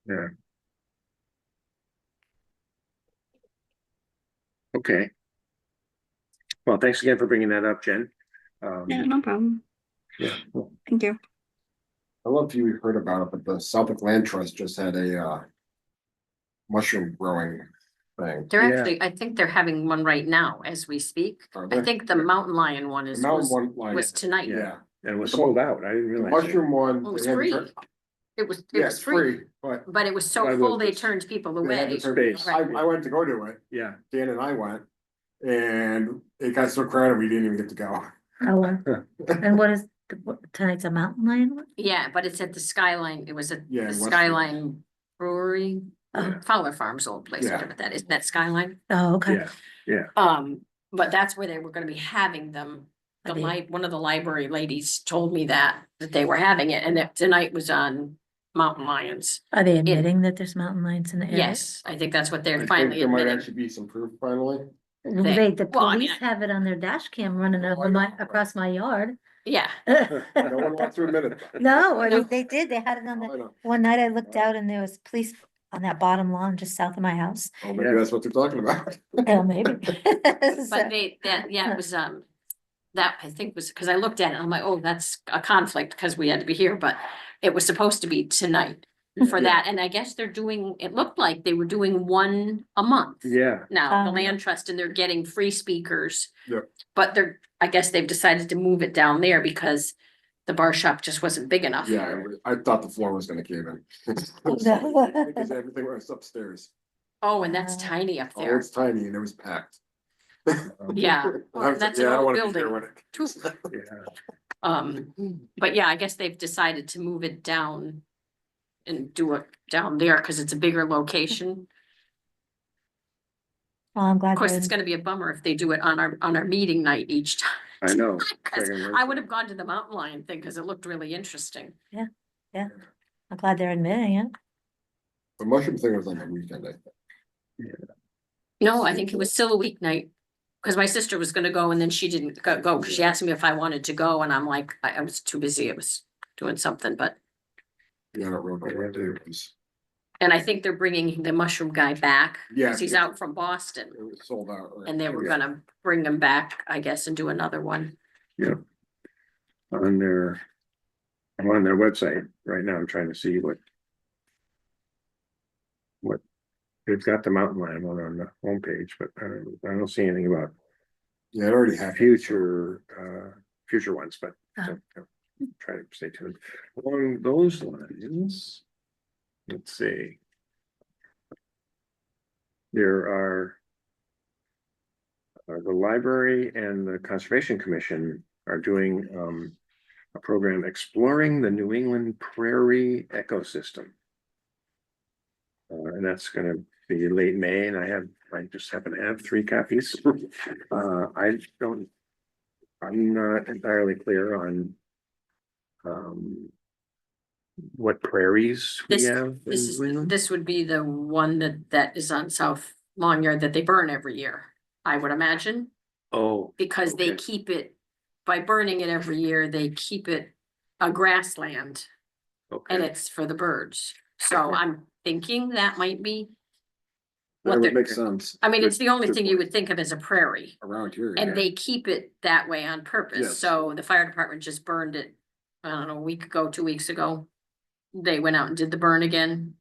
Yeah. Okay. Well, thanks again for bringing that up, Jen. yeah, no problem. Yeah, cool. Thank you. I don't know if you heard about it, but the Southwick Land Trust just had a mushroom growing thing. They're Yeah. actually, I think they're having one right now as we speak. Are I they? think the mountain lion one The is, mountain was, one, like, was tonight. Yeah. And it was sold out, I didn't the realize. that. mushroom one. It was they had to free. turn- It was Yeah, was it's free, free, but but it was so I full, love they this. turned people they had away. to turn. Space. I went to go to it, Yeah, Dan and I went, and it got so crowded, we didn't even get to go. Oh, and what is, tonight's a mountain lion one? Yeah, but it's at the Skyline, it was at Yeah, the in Westfield. Skyline Brewery, Yeah. Fowler Farms old place, Yeah. whatever that is, that Skyline. Oh, okay. yeah, But that's where they were gonna be having them. The That'd one of the library ladies told me that they were having it and that tonight was on Mountain Lions. Are they admitting that there's mountain lions in the area? Yes, I think that's what I they're think finally there might admitting. actually be some proof finally. Well, They- the well, I mean, police have it on their dash cam running Oh, over I know. across my yard. Yeah, No one wants to admit it. No, I No. mean, they did, they had it on I the, know. one night I looked out and there was police on that bottom lawn just south of my house. Oh, maybe Yeah. that's what they're talking about. Oh, maybe. So, but yeah, it was, that I think was, because I looked at it, and I'm like, oh, that's a conflict, because we had to be here, but it was supposed to be tonight for that, and I guess they're doing, it looked like they were doing one a month. Yeah, Now, the Um, land trust, and they're getting free speakers. Yep. But I guess they've decided to move it down there because the bar shop just wasn't big enough. Yeah, I thought the floor was gonna cave in. No. Because everything was upstairs. Oh, and that's Uh, tiny up Oh, there. it's tiny and it was packed. Yeah, I well, was that's like, an yeah, I don't old wanna be here building. when it. yeah. But yeah, I guess they've decided to move it down and do it down there because it's a bigger location. Well, I'm glad. Of course, they're- it's gonna be a bummer if they do it on our meeting night each time. I know. 'Cause Second I would have gone to the mountain lion thing because it looked really interesting. Yeah, I'm glad they're admitting it. The mushroom thing was on the weekend, I think. No, I think it was still a weeknight. Cause my sister was gonna go and then she didn't go, cause she asked me if I wanted to go and I'm like, I was too busy. I was doing something, but. Yeah, I don't remember what day it was. And I think they're bringing the mushroom guy back. Yeah. Cause he's out from Boston It was sold out. right? and they were Yeah. gonna bring him back, I guess, and do another one. Yeah. On their, I'm on their website right now, I'm trying to see what they've got the mountain lion one on the homepage, but I don't see anything about Yeah, it already happened. future ones, but Oh. try to stay tuned. Along those lines, let's see. There are the library and the Conservation Commission are doing a program exploring the New England prairie ecosystem. And that's gonna be late May, and I just happen to have 3 copies. I'm not entirely clear on what prairies we This- have in New England. This would be the one that is on South Long Yard that they burn every year, I would imagine. Oh, Because they Okay. keep it, by burning it every year, they keep it a grassland and okay, it's for the birds. So I'm thinking that might be. That What would they're, make sense I mean, it's the only good thing you point. would think of as a prairie. around here. And yeah. they keep it that way on purpose. Yes. So the fire department just burned it, I don't know, a week ago, 2 weeks ago. They went out and did the burn again.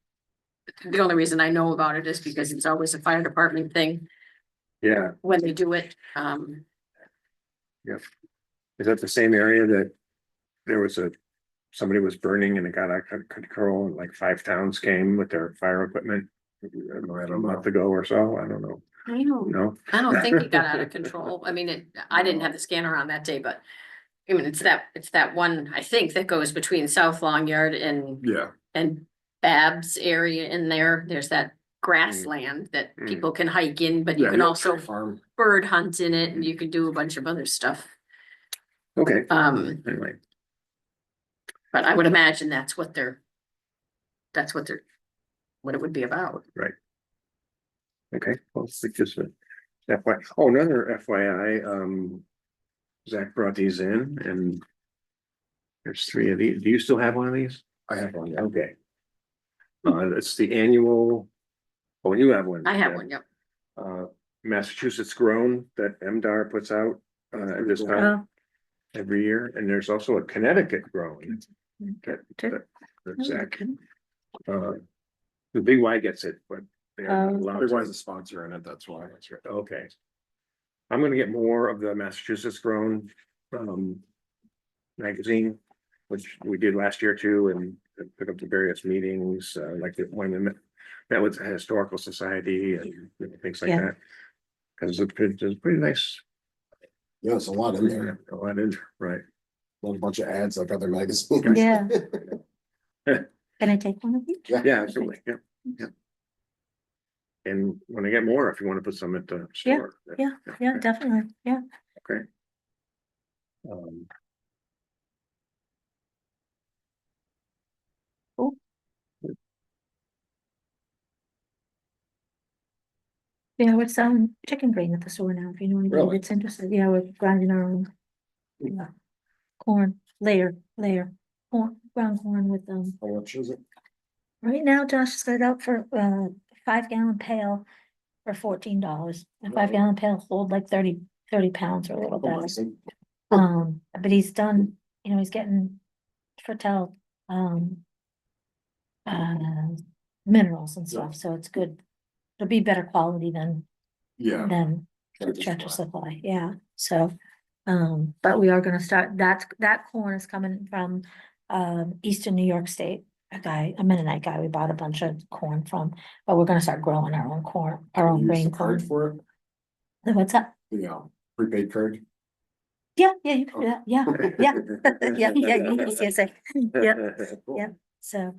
The only reason I know about it is because it's always a fire department thing yeah, when they do it. is that the same area that there was somebody was burning and it got out of control and like 5 towns came with their fire equipment? I don't know, a month ago or so, I don't know, no? I don't think it got out of control. I mean, I didn't have the scanner on that day, but. I mean, it's that one, I think, that goes between South Long Yard Yeah, and Babs area in there. There's that grassland that Mm. people can hike in, but you yeah. can yeah, also tree farm. bird hunt in it and you can do a bunch of other stuff. Okay, But anyway, I would imagine that's what what it would be about. okay, well, it's just a FYI, oh, another FYI, Zach brought these in and there's 3 of these. Do you still have one of these? I have one, yeah. Okay. It's the annual, oh, you have one. I have yeah. one, yep. Massachusetts Grown that MDR puts out, this time Oh, every year, and there's also a Connecticut Grown. That Zach, the Big Y gets it, but. they are not allowed Big to. Y's a sponsor in it, that's why. That's right, okay. I'm gonna get more of the Massachusetts Grown, magazine, which we did last year too, and pick up the various meetings, like the one we met with the Historical Society and things like Yeah. that. Cause it's pretty nice, Yeah, it's a lot in there. a lot in there, right? Not a bunch of ads like other magazines. yeah. Can I take one of these? Yeah, absolutely, yeah. And when I get more, if you wanna put some at the store. Yeah, definitely, yeah. Okay. Um, Cool. Yeah, we're selling chicken grain at the store now, if you know anybody Really? that's interested. Yeah, we're grinding our own. Yeah. Corn, layer, corn, ground corn with, How much is it? right now Josh has got it out for, 5-gallon pail for $14. A 5-gallon pail hold like 30 pounds or a little Oh, better. But he's done, you know, he's getting fertile, uh, minerals and stuff, so it's good. It'll be better quality Yeah. than Tractor Tractor Supply. Supply, yeah, so. But we are gonna start, that corn is coming from, Eastern New York State. A Mennonite guy, we bought a bunch of corn from, but we're gonna start growing our own corn, our own Use the grain card corn. for it, What's up? the prepaid card. Yeah, you can do that, yeah, you need CSA, yeah, yeah, so,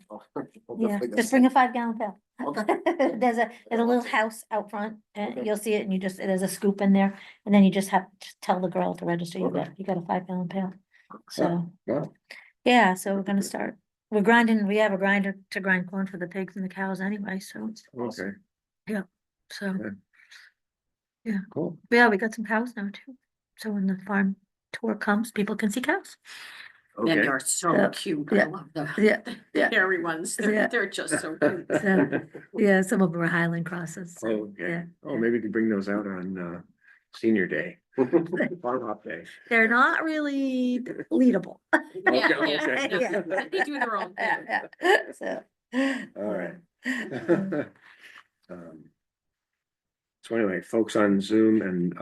yeah, just bring a 5-gallon pail. Okay. There's a little house out front, and you'll see it, and there's a scoop in there, and then you just tell the girl to register, you got a 5-gallon pail. So, Yeah. yeah, so we're gonna start, we have a grinder to grind corn for the pigs and the cows anyway, so, Okay, so, cool. yeah, we got some cows now too. So when the farm tour comes, people can see cows. And Okay. they're so Yeah, cute. I yeah, love the yeah. hairy ones. Yeah. They're just so cute. So, yeah, some of them are Highland crosses. so, Okay, yeah, oh, yeah. maybe we can bring those out on senior day. Farm hop day. They're not really leadable. Yeah, Okay, yeah, okay. yeah. They do their own thing. Yeah, so. All right. uh, Um, So anyway, folks on Zoom and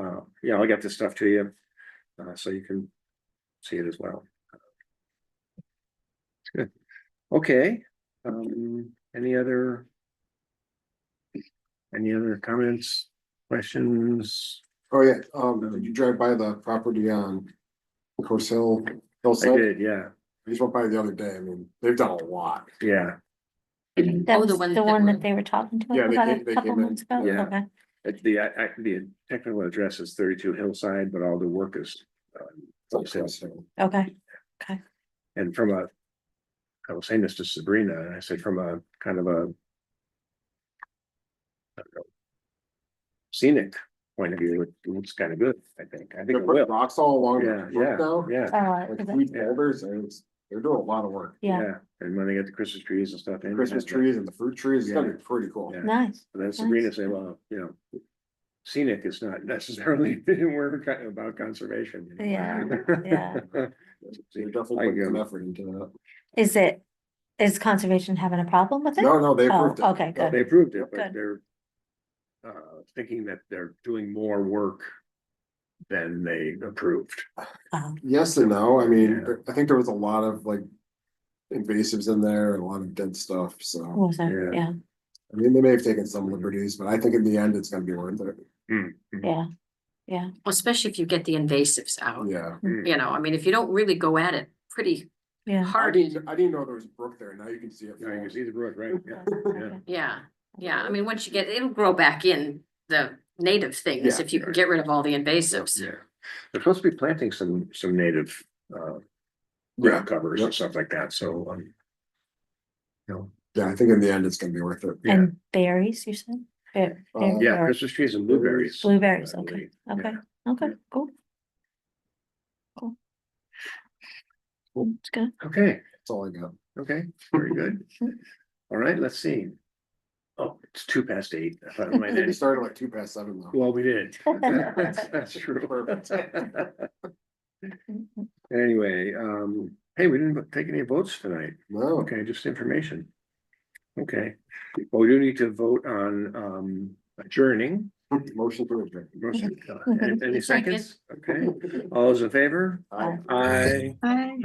yeah, I'll get this stuff to you. So you can see it as well. It's good. Okay, any other comments, questions? Oh, yeah, did you drive by the property on Course Hill, I hillside? did, yeah, I just went by the other day, I mean, they've done a lot. yeah. That Oh, was the ones the that one were- that they were talking to us Yeah, they about came- a they couple came in, months ago, yeah. okay, The technical address is 32 Hillside, but all the work is It's on Course Hill. okay, and I was saying this to Sabrina, and I said from a kind of a I don't know, scenic point of view, it looks kind of good, I think They're it putting will. rocks all along Yeah, the brook now, yeah, like is it- sweet boulders, and they're doing a lot of work. yeah, and when they get the Christmas trees and stuff in. Christmas trees and the fruit trees, it's gonna be pretty cool. Yeah. nice, And then Sabrina said, well, scenic is not necessarily a word about conservation. Yeah, yeah. They're definitely putting some effort into is conservation having a problem with that. it? No, they Oh, approved it. okay, good. They approved it, but Good. they're thinking that they're doing more work than they approved. Yes and no, I mean, Yeah. I think there was a lot of like invasives in there, and a lot of dead stuff, so. Was there, Yeah. yeah, I mean, they may have taken some liberties, but I think in the end, it's gonna be worth it. yeah, Especially if you get the invasives out. Yeah. You know, I mean, if you don't really go at it pretty yeah. I hard. didn't know there was a brook there, now you can see it. Yeah, you can see the brook, right? Yeah, Okay. Yeah, yeah. I mean, once you it'll grow back in the native things Yeah, if you can right. get rid of all the invasives. Yeah, they're supposed to be planting some native Yeah. ground covers Yep. and stuff like that, so Yeah, I think in the end, it's gonna be worth it. yeah. And berries, you said? Yeah, Or Christmas trees and blueberries. blueberries, I okay, believe. okay, Yeah. okay, cool. Cool, it's good. Okay, That's all I got. okay, very good. All right, let's see. Oh, it's 8:02. I thought it might We end. started like 2:07 though. Well, we did. That's true. Anyway, hey, we didn't take any votes tonight. No, Okay, just information. Okay, well, we do need to vote on adjourning. motion to adjourn. Motion, any Second. seconds? Okay, all those in favor? Aye. Aye. Bye.